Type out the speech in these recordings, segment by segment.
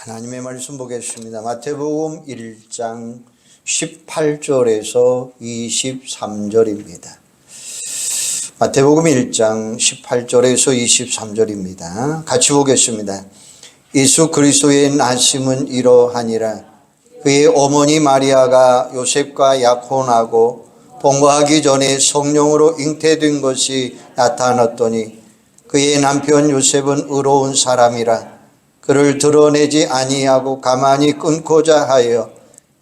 하나님의 말씀 보겠습니다. 마태복음 1장 18절에서 23절입니다. 마태복음 1장 18절에서 23절입니다. 같이 보겠습니다. 예수 그리스도의 나심은 이러하니라. 그의 어머니 마리아가 요셉과 약혼하고 동거하기 전에 성령으로 잉태된 것이 나타났더니 그의 남편 요셉은 의로운 사람이라 그를 드러내지 아니하고 가만히 끊고자 하여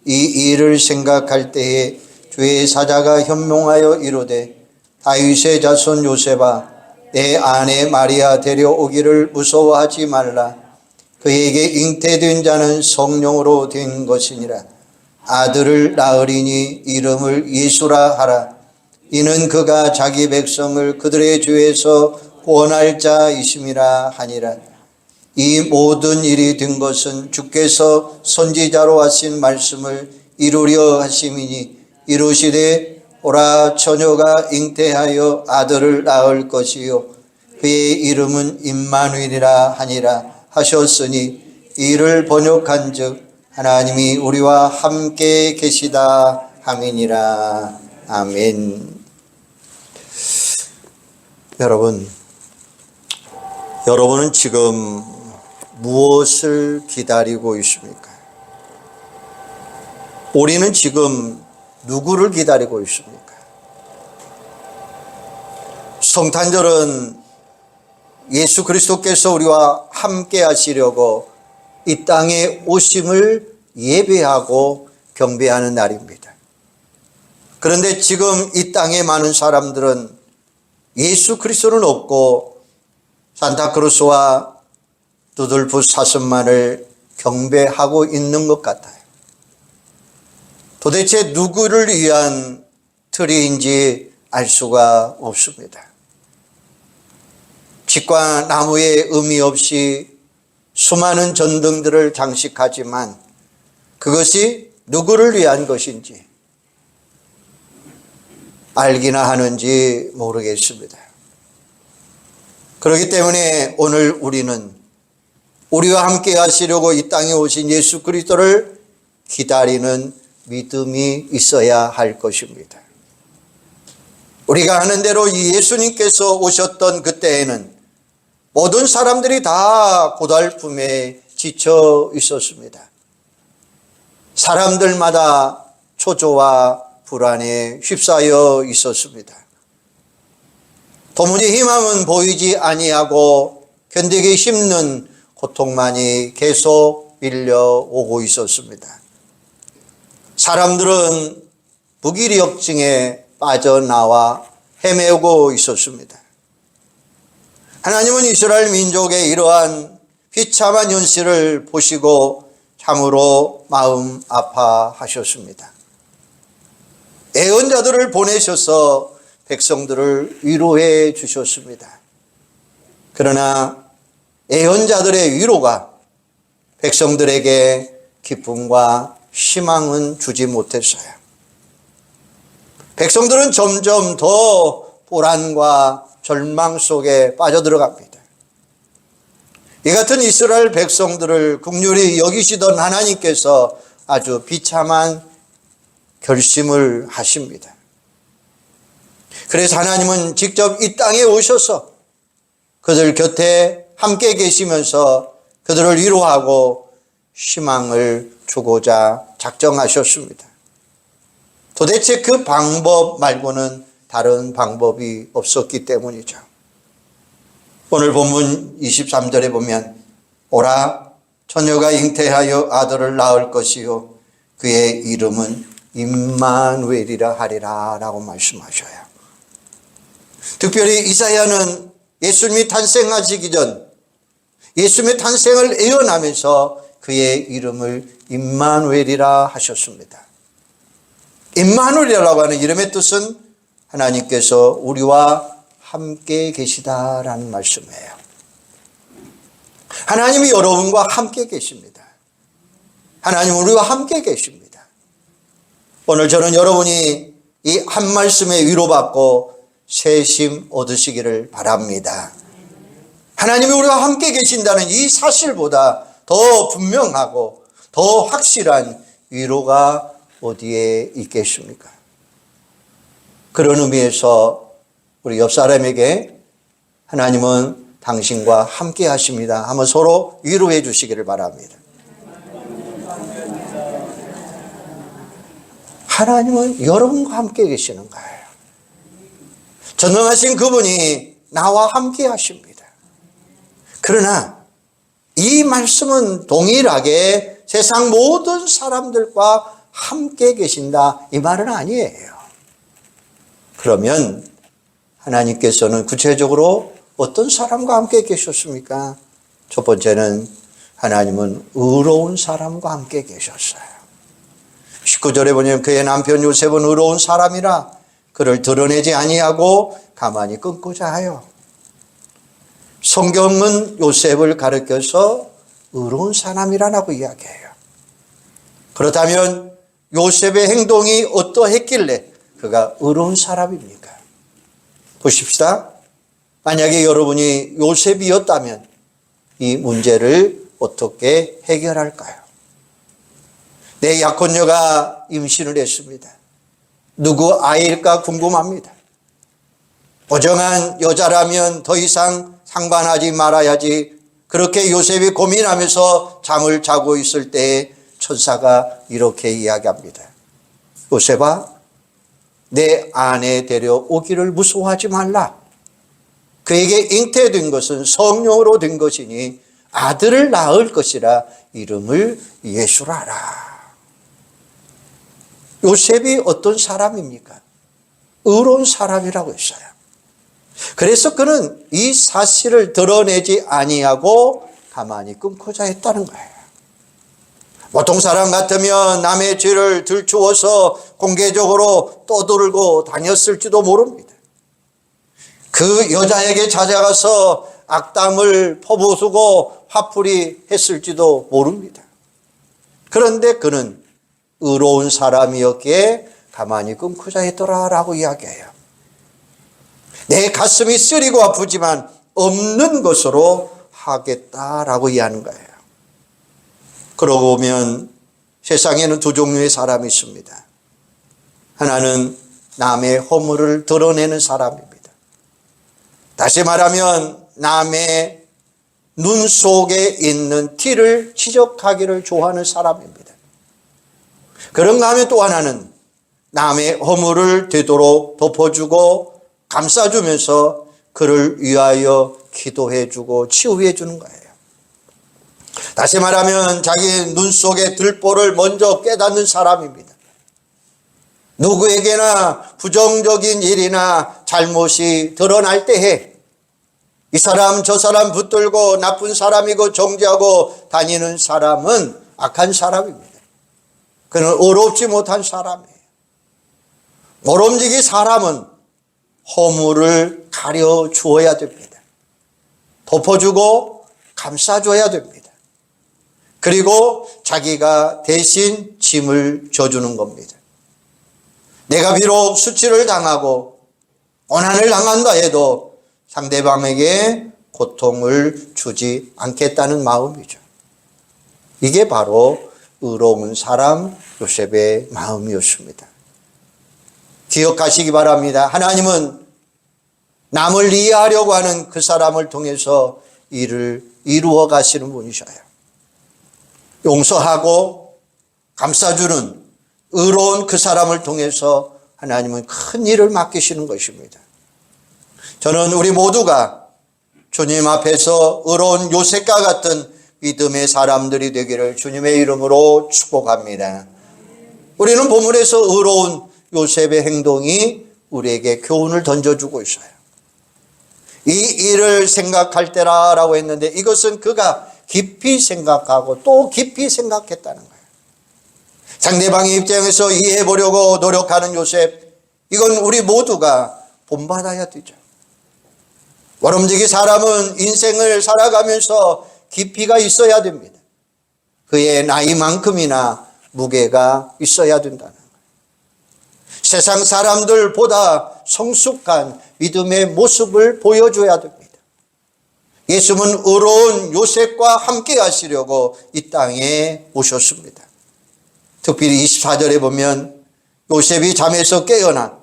이 일을 생각할 때에 주의 사자가 현명하여 이르되 다윗의 자손 요셉아 내 아내 마리아 데려오기를 무서워하지 말라. 그에게 잉태된 자는 성령으로 된 것이니라. 아들을 낳으리니 이름을 예수라 하라. 이는 그가 자기 백성을 그들의 죄에서 구원할 자이심이라 하니라. 이 모든 일이 된 것은 주께서 선지자로 하신 말씀을 이루려 하심이니 이르시되 오라 처녀가 잉태하여 아들을 낳을 것이요 그의 이름은 임마누엘이라 하니라 하셨으니 이를 번역한즉 하나님이 우리와 함께 계시다 함이니라. 아멘. 여러분은 지금 무엇을 기다리고 있습니까? 우리는 지금 누구를 기다리고 있습니까? 성탄절은 예수 그리스도께서 우리와 함께 하시려고 이 땅에 오심을 예배하고 경배하는 날입니다. 그런데 지금 이 땅에 많은 사람들은 예수 그리스도는 없고 산타크로스와 루돌프 사슴만을 경배하고 있는 것 같아요. 도대체 누구를 위한 트리인지 알 수가 없습니다. 빛과 나무의 의미 없이 수많은 전등들을 장식하지만 그것이 누구를 위한 것인지 알기나 하는지 모르겠습니다. 그렇기 때문에 오늘 우리는 우리와 함께 하시려고 이 땅에 오신 예수 그리스도를 기다리는 믿음이 있어야 할 것입니다. 우리가 아는 대로 이 예수님께서 오셨던 그때에는 모든 사람들이 다 고달픔에 지쳐 있었습니다. 사람들마다 초조와 불안에 휩싸여 있었습니다. 도무지 희망은 보이지 아니하고 견디기 힘든 고통만이 계속 밀려오고 있었습니다. 사람들은 무기력증에 빠져나와 헤매고 있었습니다. 하나님은 이스라엘 민족의 이러한 비참한 현실을 보시고 참으로 마음 아파하셨습니다. 예언자들을 보내셔서 백성들을 위로해 주셨습니다. 그러나 예언자들의 위로가 백성들에게 기쁨과 희망은 주지 못했어요. 백성들은 점점 더 불안과 절망 속에 빠져들어갑니다. 이 같은 이스라엘 백성들을 긍휼히 여기시던 하나님께서 아주 비참한 결심을 하십니다. 그래서 하나님은 직접 이 땅에 오셔서 그들 곁에 함께 계시면서 그들을 위로하고 희망을 주고자 작정하셨습니다. 도대체 그 방법 말고는 다른 방법이 없었기 때문이죠. 오늘 본문 23절에 보면 오라 처녀가 잉태하여 아들을 낳을 것이요 그의 이름은 임마누엘이라 하리라 라고 말씀하셔요. 특별히 이사야는 예수님이 탄생하시기 전 예수님의 탄생을 예언하면서 그의 이름을 임마누엘이라 하셨습니다. 임마누엘이라고 하는 이름의 뜻은 하나님께서 우리와 함께 계시다라는 말씀이에요. 하나님이 여러분과 함께 계십니다. 하나님은 우리와 함께 계십니다. 오늘 저는 여러분이 이 한 말씀에 위로받고 새 힘 얻으시기를 바랍니다. 하나님이 우리와 함께 계신다는 이 사실보다 더 분명하고 더 확실한 위로가 어디에 있겠습니까? 그런 의미에서 우리 옆 사람에게 하나님은 당신과 함께 하십니다 한번 서로 위로해 주시기를 바랍니다. 하나님은 여러분과 함께 계시는 거예요. 전능하신 그분이 나와 함께 하십니다. 그러나 이 말씀은 동일하게 세상 모든 사람들과 함께 계신다 이 말은 아니에요. 그러면 하나님께서는 구체적으로 어떤 사람과 함께 계셨습니까? 첫 번째는 하나님은 의로운 사람과 함께 계셨어요. 19절에 보면 그의 남편 요셉은 의로운 사람이라 그를 드러내지 아니하고 가만히 끊고자 하여. 성경은 요셉을 가르쳐서 의로운 사람이라고 이야기해요. 그렇다면 요셉의 행동이 어떠했길래 그가 의로운 사람입니까? 보십시다. 만약에 여러분이 요셉이었다면 이 문제를 어떻게 해결할까요? 내 약혼녀가 임신을 했습니다. 누구 아이일까 궁금합니다. 보정한 여자라면 더 이상 상관하지 말아야지. 그렇게 요셉이 고민하면서 잠을 자고 있을 때에 천사가 이렇게 이야기합니다. 요셉아, 내 아내 데려오기를 무서워하지 말라. 그에게 잉태된 것은 성령으로 된 것이니 아들을 낳을 것이라 이름을 예수라 하라. 요셉이 어떤 사람입니까? 의로운 사람이라고 했어요. 그래서 그는 이 사실을 드러내지 아니하고 가만히 끊고자 했다는 거예요. 보통 사람 같으면 남의 죄를 들추어서 공개적으로 떠들고 다녔을지도 모릅니다. 그 여자에게 찾아가서 악담을 퍼부수고 화풀이 했을지도 모릅니다. 그런데 그는 의로운 사람이었기에 가만히 끊고자 했더라라고 이야기해요. 내 가슴이 쓰리고 아프지만 없는 것으로 하겠다라고 이야기하는 거예요. 그러고 보면 세상에는 두 종류의 사람이 있습니다. 하나는 남의 허물을 드러내는 사람입니다. 다시 말하면 남의 눈 속에 있는 티를 지적하기를 좋아하는 사람입니다. 그런가 하면 또 하나는 남의 허물을 되도록 덮어주고 감싸주면서 그를 위하여 기도해주고 치유해주는 거예요. 다시 말하면 자기 눈 속에 들보를 먼저 깨닫는 사람입니다. 누구에게나 부정적인 일이나 잘못이 드러날 때에 이 사람 저 사람 붙들고 나쁜 사람이고 정죄하고 다니는 사람은 악한 사람입니다. 그는 의롭지 못한 사람이에요. 모름지기 사람은 허물을 가려 주어야 됩니다. 덮어주고 감싸줘야 됩니다. 그리고 자기가 대신 짐을 져주는 겁니다. 내가 비록 수치를 당하고 고난을 당한다 해도 상대방에게 고통을 주지 않겠다는 마음이죠. 이게 바로 의로운 사람 요셉의 마음이었습니다. 기억하시기 바랍니다. 하나님은 남을 이해하려고 하는 그 사람을 통해서 일을 이루어 가시는 분이셔요. 용서하고 감싸주는 의로운 그 사람을 통해서 하나님은 큰 일을 맡기시는 것입니다. 저는 우리 모두가 주님 앞에서 의로운 요셉과 같은 믿음의 사람들이 되기를 주님의 이름으로 축복합니다. 우리는 본문에서 의로운 요셉의 행동이 우리에게 교훈을 던져주고 있어요. 이 일을 생각할 때라고 했는데 이것은 그가 깊이 생각하고 또 깊이 생각했다는 거예요. 상대방의 입장에서 이해해 보려고 노력하는 요셉, 이건 우리 모두가 본받아야 되죠. 모름지기 사람은 인생을 살아가면서 깊이가 있어야 됩니다. 그의 나이만큼이나 무게가 있어야 된다는 거예요. 세상 사람들보다 성숙한 믿음의 모습을 보여줘야 됩니다. 예수님은 의로운 요셉과 함께 하시려고 이 땅에 오셨습니다. 특별히 24절에 보면 요셉이 잠에서 깨어나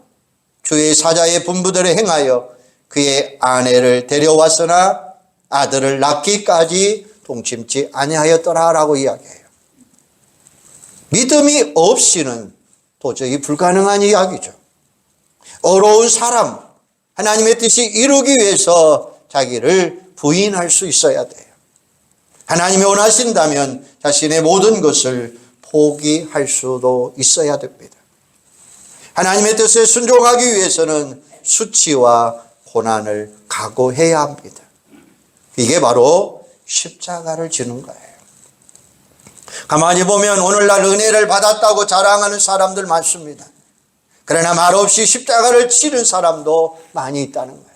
주의 사자의 분부대로 행하여 그의 아내를 데려왔으나 아들을 낳기까지 동침치 아니하였더라라고 이야기해요. 믿음이 없이는 도저히 불가능한 이야기죠. 어려운 사람, 하나님의 뜻이 이루기 위해서 자기를 부인할 수 있어야 돼요. 하나님이 원하신다면 자신의 모든 것을 포기할 수도 있어야 됩니다. 하나님의 뜻에 순종하기 위해서는 수치와 고난을 각오해야 합니다. 이게 바로 십자가를 지는 거예요. 가만히 보면 오늘날 은혜를 받았다고 자랑하는 사람들 많습니다. 그러나 말없이 십자가를 치는 사람도 많이 있다는 거예요.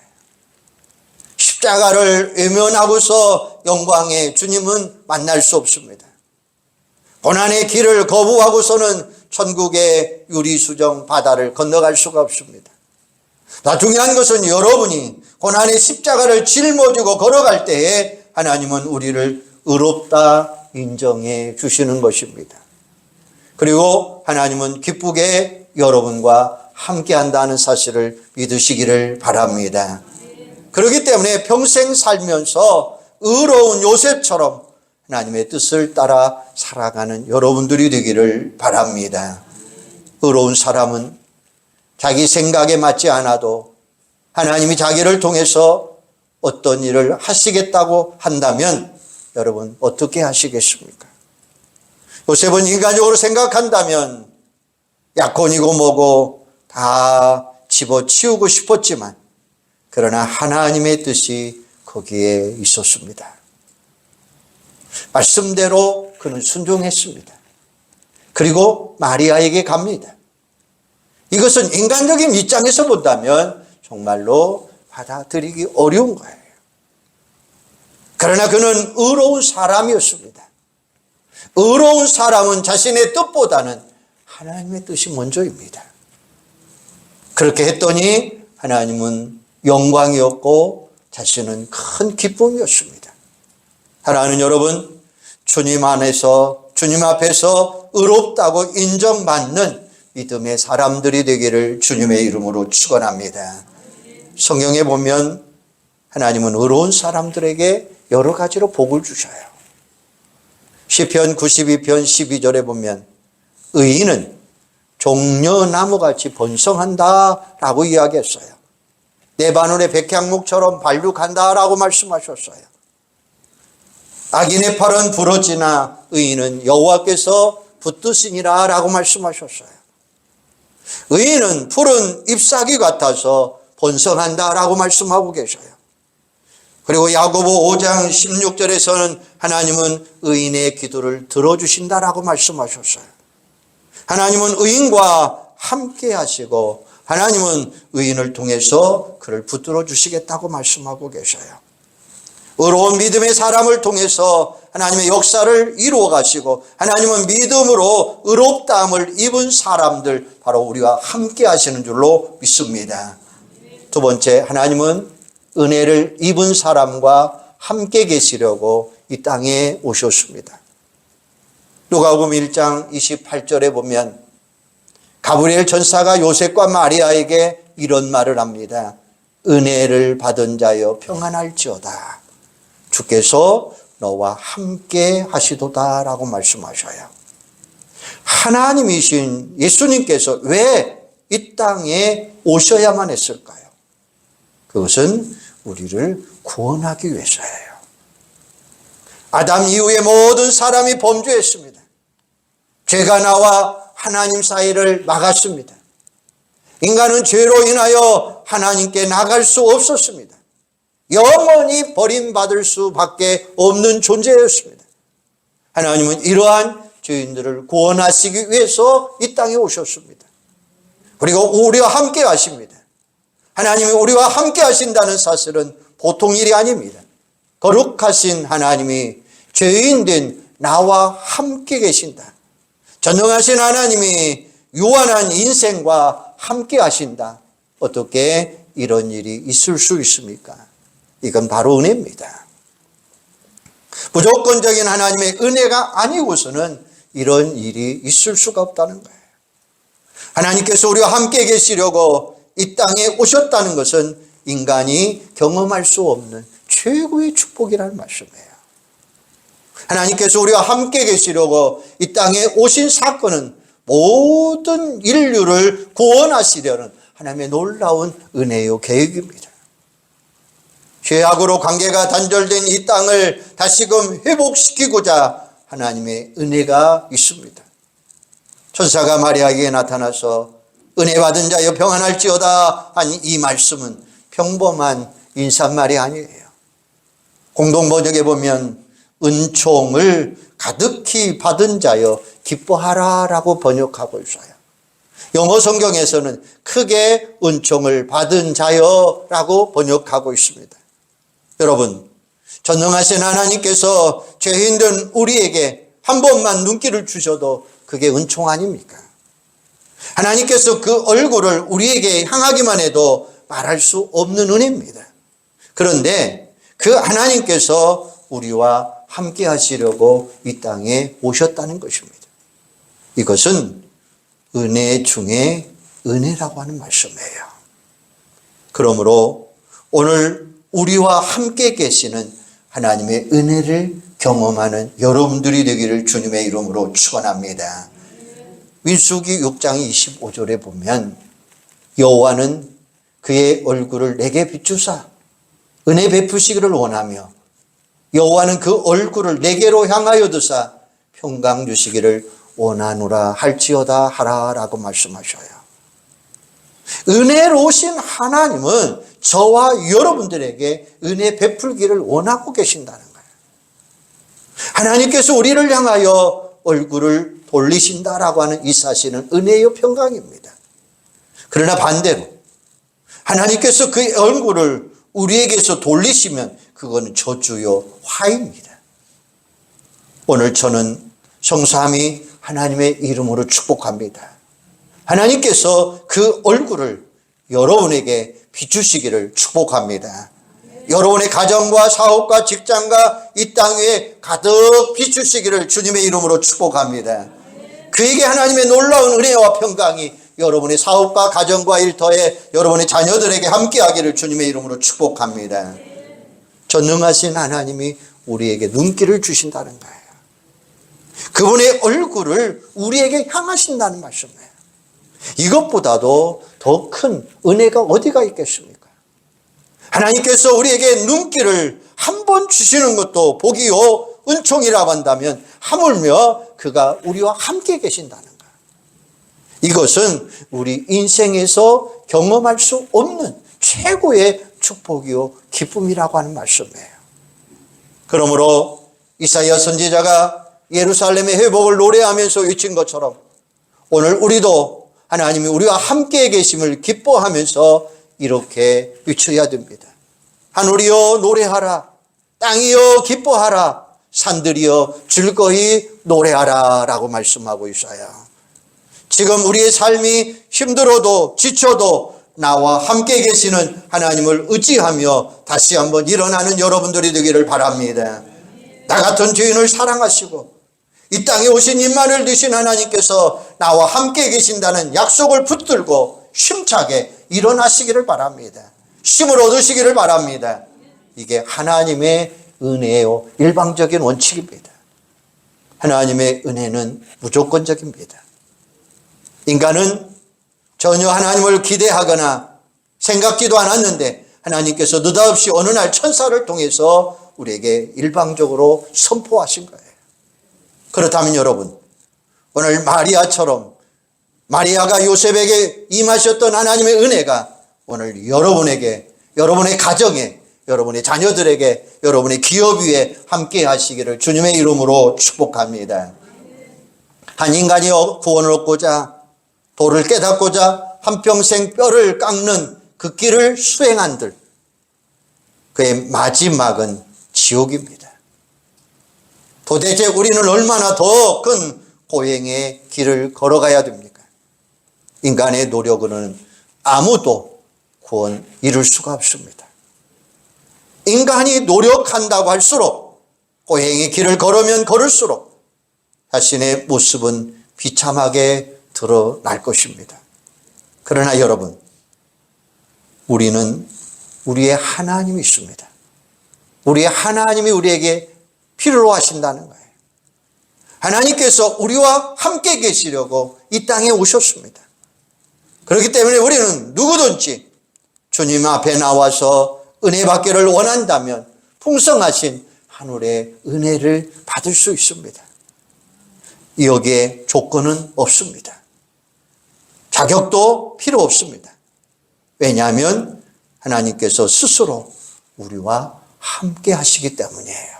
십자가를 외면하고서 영광의 주님은 만날 수 없습니다. 고난의 길을 거부하고서는 천국의 유리수정 바다를 건너갈 수가 없습니다. 더 중요한 것은 여러분이 고난의 십자가를 짊어지고 걸어갈 때에 하나님은 우리를 의롭다 인정해 주시는 것입니다. 그리고 하나님은 기쁘게 여러분과 함께 한다는 사실을 믿으시기를 바랍니다. 그렇기 때문에 평생 살면서 의로운 요셉처럼 하나님의 뜻을 따라 살아가는 여러분들이 되기를 바랍니다. 의로운 사람은 자기 생각에 맞지 않아도 하나님이 자기를 통해서 어떤 일을 하시겠다고 한다면 여러분 어떻게 하시겠습니까? 요셉은 인간적으로 생각한다면 약혼이고 뭐고 다 집어치우고 싶었지만 그러나 하나님의 뜻이 거기에 있었습니다. 말씀대로 그는 순종했습니다. 그리고 마리아에게 갑니다. 이것은 인간적인 입장에서 본다면 정말로 받아들이기 어려운 거예요. 그러나 그는 의로운 사람이었습니다. 의로운 사람은 자신의 뜻보다는 하나님의 뜻이 먼저입니다. 그렇게 했더니 하나님은 영광이었고 자신은 큰 기쁨이었습니다. 사랑하는 여러분, 주님 안에서 주님 앞에서 의롭다고 인정받는 믿음의 사람들이 되기를 주님의 이름으로 축원합니다. 성경에 보면 하나님은 의로운 사람들에게 여러 가지로 복을 주셔요. 시편 92편 12절에 보면 의인은 종려나무같이 번성한다라고 이야기했어요. 레바논의 백향목처럼 발육한다라고 말씀하셨어요. 악인의 팔은 부러지나 의인은 여호와께서 붙드시니라라고 말씀하셨어요. 의인은 푸른 잎사귀 같아서 번성한다라고 말씀하고 계셔요. 그리고 야고보 5장 16절에서는 하나님은 의인의 기도를 들어주신다라고 말씀하셨어요. 하나님은 의인과 함께 하시고 하나님은 의인을 통해서 그를 붙들어 주시겠다고 말씀하고 계셔요. 의로운 믿음의 사람을 통해서 하나님의 역사를 이루어 가시고 하나님은 믿음으로 의롭다함을 입은 사람들 바로 우리와 함께 하시는 줄로 믿습니다. 두 번째, 하나님은 은혜를 입은 사람과 함께 계시려고 이 땅에 오셨습니다. 누가복음 1장 28절에 보면 가브리엘 전사가 요셉과 마리아에게 이런 말을 합니다. 은혜를 받은 자여 평안할지어다. 주께서 너와 함께 하시도다라고 말씀하셔요. 하나님이신 예수님께서 왜 이 땅에 오셔야만 했을까요? 그것은 우리를 구원하기 위해서예요. 아담 이후에 모든 사람이 범죄했습니다. 죄가 나와 하나님 사이를 막았습니다. 인간은 죄로 인하여 하나님께 나갈 수 없었습니다. 영원히 버림받을 수밖에 없는 존재였습니다. 하나님은 이러한 죄인들을 구원하시기 위해서 이 땅에 오셨습니다. 그리고 우리와 함께 하십니다. 하나님이 우리와 함께 하신다는 사실은 보통 일이 아닙니다. 거룩하신 하나님이 죄인된 나와 함께 계신다. 전능하신 하나님이 유한한 인생과 함께 하신다. 어떻게 이런 일이 있을 수 있습니까? 이건 바로 은혜입니다. 무조건적인 하나님의 은혜가 아니고서는 이런 일이 있을 수가 없다는 거예요. 하나님께서 우리와 함께 계시려고 이 땅에 오셨다는 것은 인간이 경험할 수 없는 최고의 축복이라는 말씀이에요. 하나님께서 우리와 함께 계시려고 이 땅에 오신 사건은 모든 인류를 구원하시려는 하나님의 놀라운 은혜요 계획입니다. 죄악으로 관계가 단절된 이 땅을 다시금 회복시키고자 하나님의 은혜가 있습니다. 천사가 마리아에게 나타나서 은혜 받은 자여 평안할지어다 한 이 말씀은 평범한 인사말이 아니에요. 공동번역에 보면 은총을 가득히 받은 자여 기뻐하라라고 번역하고 있어요. 영어 성경에서는 크게 은총을 받은 자여라고 번역하고 있습니다. 여러분, 전능하신 하나님께서 죄인된 우리에게 한 번만 눈길을 주셔도 그게 은총 아닙니까? 하나님께서 그 얼굴을 우리에게 향하기만 해도 말할 수 없는 은혜입니다. 그런데 그 하나님께서 우리와 함께 하시려고 이 땅에 오셨다는 것입니다. 이것은 은혜 중에 은혜라고 하는 말씀이에요. 그러므로 오늘 우리와 함께 계시는 하나님의 은혜를 경험하는 여러분들이 되기를 주님의 이름으로 축원합니다. 민수기 6장 25절에 보면 여호와는 그의 얼굴을 내게 비추사 은혜 베푸시기를 원하며 여호와는 그 얼굴을 내게로 향하여 두사 평강 주시기를 원하노라 할지어다 하라라고 말씀하셔요. 은혜로우신 하나님은 저와 여러분들에게 은혜 베풀기를 원하고 계신다는 거예요. 하나님께서 우리를 향하여 얼굴을 돌리신다라고 하는 이 사실은 은혜요 평강입니다. 그러나 반대로 하나님께서 그의 얼굴을 우리에게서 돌리시면 그거는 저주요 화입니다. 오늘 저는 성삼위 하나님의 이름으로 축복합니다. 하나님께서 그 얼굴을 여러분에게 비추시기를 축복합니다. 여러분의 가정과 사업과 직장과 이 땅 위에 가득 비추시기를 주님의 이름으로 축복합니다. 그에게 하나님의 놀라운 은혜와 평강이 여러분의 사업과 가정과 일터에 여러분의 자녀들에게 함께하기를 주님의 이름으로 축복합니다. 전능하신 하나님이 우리에게 눈길을 주신다는 거예요. 그분의 얼굴을 우리에게 향하신다는 말씀이에요. 이것보다도 더 큰 은혜가 어디가 있겠습니까? 하나님께서 우리에게 눈길을 한 번 주시는 것도 복이요 은총이라고 한다면 하물며 그가 우리와 함께 계신다는 거예요. 이것은 우리 인생에서 경험할 수 없는 최고의 축복이요 기쁨이라고 하는 말씀이에요. 그러므로 이사야 선지자가 예루살렘의 회복을 노래하면서 외친 것처럼 오늘 우리도 하나님이 우리와 함께 계심을 기뻐하면서 이렇게 외쳐야 됩니다. 하늘이여 노래하라, 땅이여 기뻐하라, 산들이여 즐거이 노래하라 라고 말씀하고 있어요. 지금 우리의 삶이 힘들어도 지쳐도 나와 함께 계시는 하나님을 의지하며 다시 한번 일어나는 여러분들이 되기를 바랍니다. 나 같은 죄인을 사랑하시고 이 땅에 오신 임마누엘 되신 하나님께서 나와 함께 계신다는 약속을 붙들고 힘차게 일어나시기를 바랍니다. 힘을 얻으시기를 바랍니다. 이게 하나님의 은혜요 일방적인 원칙입니다. 하나님의 은혜는 무조건적입니다. 인간은 전혀 하나님을 기대하거나 생각지도 않았는데 하나님께서 느닷없이 어느 날 천사를 통해서 우리에게 일방적으로 선포하신 거예요. 그렇다면 여러분, 오늘 마리아처럼 마리아가 요셉에게 임하셨던 하나님의 은혜가 오늘 여러분에게, 여러분의 가정에, 여러분의 자녀들에게, 여러분의 기업 위에 함께 하시기를 주님의 이름으로 축복합니다. 한 인간이 구원을 얻고자 도를 깨닫고자 한평생 뼈를 깎는 그 길을 수행한들 그의 마지막은 지옥입니다. 도대체 우리는 얼마나 더 큰 고행의 길을 걸어가야 됩니까? 인간의 노력으로는 아무도 구원 이룰 수가 없습니다. 인간이 노력한다고 할수록 고행의 길을 걸으면 걸을수록 자신의 모습은 비참하게 드러날 것입니다. 그러나 여러분, 우리는 우리의 하나님이 있습니다. 우리의 하나님이 우리에게 필요로 하신다는 거예요. 하나님께서 우리와 함께 계시려고 이 땅에 오셨습니다. 그렇기 때문에 우리는 누구든지 주님 앞에 나와서 은혜 받기를 원한다면 풍성하신 하늘의 은혜를 받을 수 있습니다. 여기에 조건은 없습니다. 자격도 필요 없습니다. 왜냐하면 하나님께서 스스로 우리와 함께 하시기 때문이에요.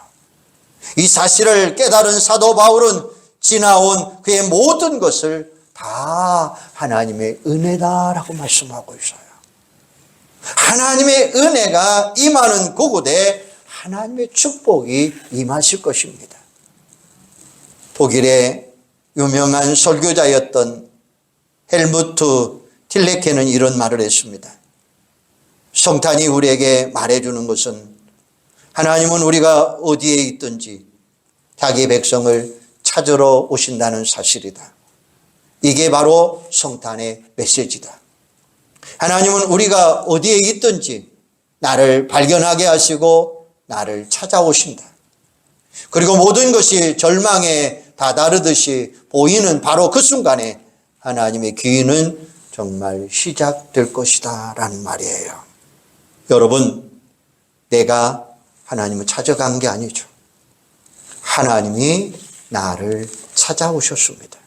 이 사실을 깨달은 사도 바울은 지나온 그의 모든 것을 다 하나님의 은혜다라고 말씀하고 있어요. 하나님의 은혜가 임하는 그곳에 하나님의 축복이 임하실 것입니다. 독일의 유명한 설교자였던 헬무트 틸레케는 이런 말을 했습니다. 성탄이 우리에게 말해주는 것은 하나님은 우리가 어디에 있든지 자기 백성을 찾으러 오신다는 사실이다. 이게 바로 성탄의 메시지다. 하나님은 우리가 어디에 있든지 나를 발견하게 하시고 나를 찾아오신다. 그리고 모든 것이 절망에 다다르듯이 보이는 바로 그 순간에 하나님의 기회는 정말 시작될 것이다 라는 말이에요. 여러분, 내가 하나님을 찾아간 게 아니죠. 하나님이 나를 찾아오셨습니다.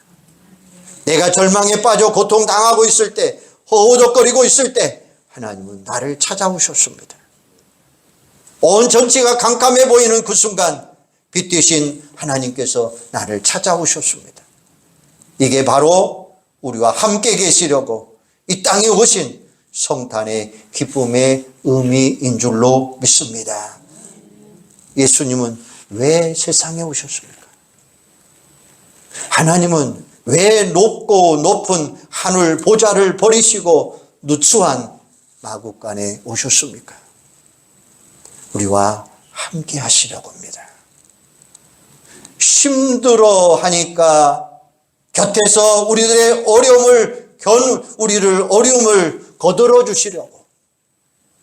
내가 절망에 빠져 고통당하고 있을 때, 허우적거리고 있을 때 하나님은 나를 찾아오셨습니다. 온 전체가 캄캄해 보이는 그 순간 빛 되신 하나님께서 나를 찾아오셨습니다. 이게 바로 우리와 함께 계시려고 이 땅에 오신 성탄의 기쁨의 의미인 줄로 믿습니다. 예수님은 왜 세상에 오셨습니까? 하나님은 왜 높고 높은 하늘 보좌를 버리시고 누추한 마국간에 오셨습니까? 우리와 함께 하시려고 합니다. 힘들어 하니까 곁에서 우리들의 어려움을 거들어 주시려고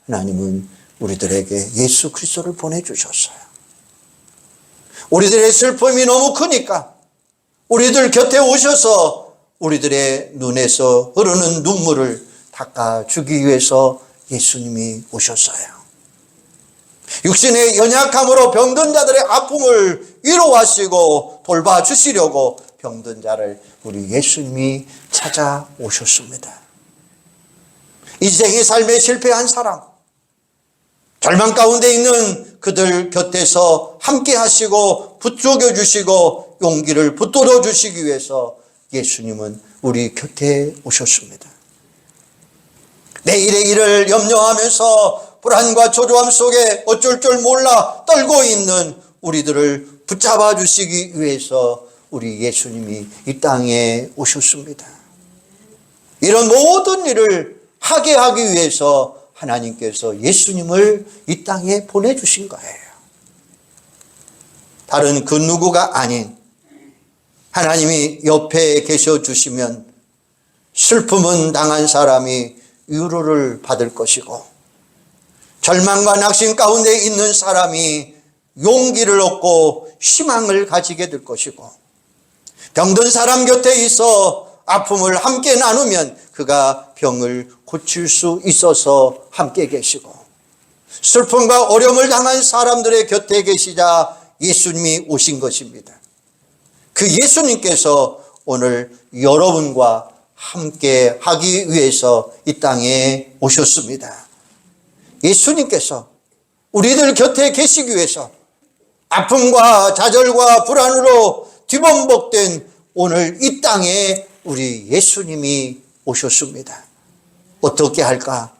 하나님은 우리들에게 예수 그리스도를 보내주셨어요. 우리들의 슬픔이 너무 크니까 우리들 곁에 오셔서 우리들의 눈에서 흐르는 눈물을 닦아주기 위해서 예수님이 오셨어요. 육신의 연약함으로 병든 자들의 아픔을 위로하시고 돌봐주시려고 병든 자를 우리 예수님이 찾아오셨습니다. 인생의 삶에 실패한 사람, 절망 가운데 있는 그들 곁에서 함께 하시고 부추겨 주시고 용기를 붙들어 주시기 위해서 예수님은 우리 곁에 오셨습니다. 내일의 일을 염려하면서 불안과 초조함 속에 어쩔 줄 몰라 떨고 있는 우리들을 붙잡아 주시기 위해서 우리 예수님이 이 땅에 오셨습니다. 이런 모든 일을 하게 하기 위해서 하나님께서 예수님을 이 땅에 보내주신 거예요. 다른 그 누구가 아닌 하나님이 옆에 계셔 주시면 슬픔은 당한 사람이 위로를 받을 것이고 절망과 낙심 가운데 있는 사람이 용기를 얻고 희망을 가지게 될 것이고 병든 사람 곁에 있어 아픔을 함께 나누면 그가 병을 고칠 수 있어서 함께 계시고 슬픔과 어려움을 당한 사람들의 곁에 계시자 예수님이 오신 것입니다. 그 예수님께서 오늘 여러분과 함께 하기 위해서 이 땅에 오셨습니다. 예수님께서 우리들 곁에 계시기 위해서 아픔과 좌절과 불안으로 뒤범벅된 오늘 이 땅에 우리 예수님이 오셨습니다. 어떻게 할까?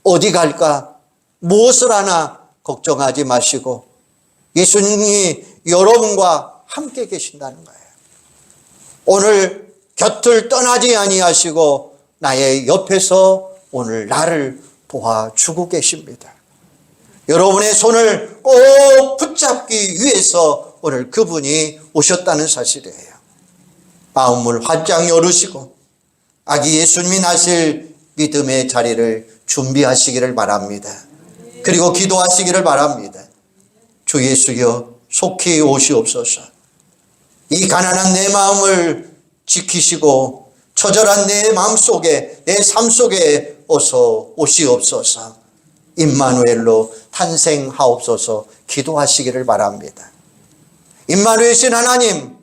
어디 갈까? 무엇을 하나 걱정하지 마시고 예수님이 여러분과 함께 계신다는 거예요. 오늘 곁을 떠나지 아니하시고 나의 옆에서 오늘 나를 도와주고 계십니다. 여러분의 손을 꼭 붙잡기 위해서 오늘 그분이 오셨다는 사실이에요. 마음을 활짝 열으시고 아기 예수님이 나실 믿음의 자리를 준비하시기를 바랍니다. 그리고 기도하시기를 바랍니다. 주 예수여 속히 오시옵소서. 이 가난한 내 마음을 지키시고 처절한 내 마음속에 내 삶 속에 어서 오시옵소서. 임마누엘로 탄생하옵소서 기도하시기를 바랍니다. 임마누엘이신 하나님,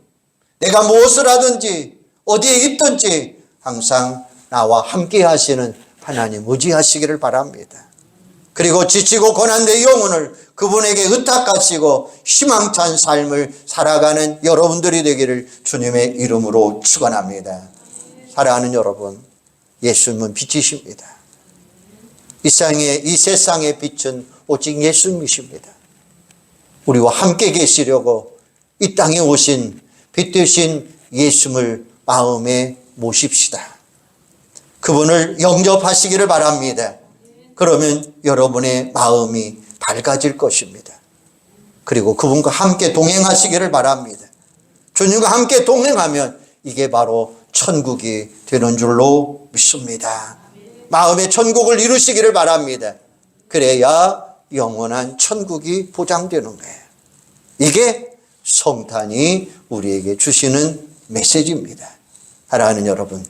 내가 무엇을 하든지 어디에 있든지 항상 나와 함께 하시는 하나님 의지하시기를 바랍니다. 그리고 지치고 고난 내 영혼을 그분에게 의탁하시고 희망찬 삶을 살아가는 여러분들이 되기를 주님의 이름으로 축원합니다. 사랑하는 여러분, 예수님은 빛이십니다. 이 세상의 빛은 오직 예수님이십니다. 우리와 함께 계시려고 이 땅에 오신 빛 되신 예수님을 마음에 모십시다. 그분을 영접하시기를 바랍니다. 그러면 여러분의 마음이 밝아질 것입니다. 그리고 그분과 함께 동행하시기를 바랍니다. 주님과 함께 동행하면 이게 바로 천국이 되는 줄로 믿습니다. 마음의 천국을 이루시기를 바랍니다. 그래야 영원한 천국이 보장되는 거예요. 이게 성탄이 우리에게 주시는 메시지입니다. 사랑하는 여러분,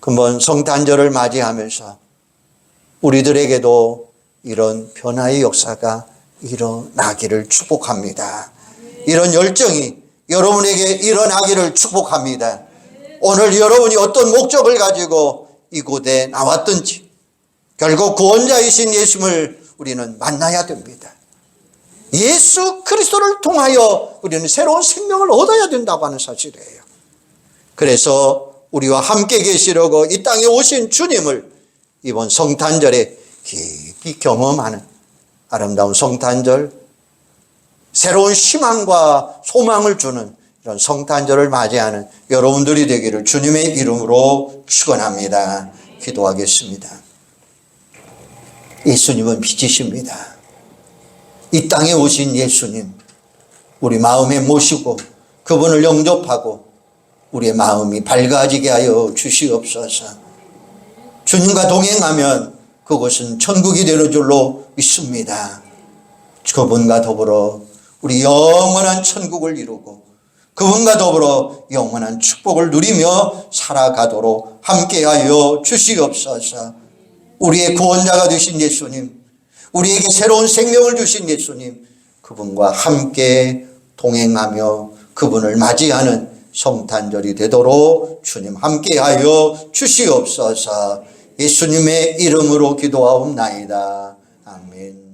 금번 성탄절을 맞이하면서 우리들에게도 이런 변화의 역사가 일어나기를 축복합니다. 이런 열정이 여러분에게 일어나기를 축복합니다. 오늘 여러분이 어떤 목적을 가지고 이곳에 나왔든지 결국 구원자이신 예수님을 우리는 만나야 됩니다. 예수 그리스도를 통하여 우리는 새로운 생명을 얻어야 된다고 하는 사실이에요. 그래서 우리와 함께 계시려고 이 땅에 오신 주님을 이번 성탄절에 깊이 경험하는 아름다운 성탄절, 새로운 희망과 소망을 주는 이런 성탄절을 맞이하는 여러분들이 되기를 주님의 이름으로 축원합니다. 기도하겠습니다. 예수님은 빛이십니다. 이 땅에 오신 예수님, 우리 마음에 모시고 그분을 영접하고 우리의 마음이 밝아지게 하여 주시옵소서. 주님과 동행하면 그곳은 천국이 되는 줄로 믿습니다. 그분과 더불어 우리 영원한 천국을 이루고 그분과 더불어 영원한 축복을 누리며 살아가도록 함께하여 주시옵소서. 우리의 구원자가 되신 예수님, 우리에게 새로운 생명을 주신 예수님, 그분과 함께 동행하며 그분을 맞이하는 성탄절이 되도록 주님 함께하여 주시옵소서. 예수님의 이름으로 기도하옵나이다. 아멘.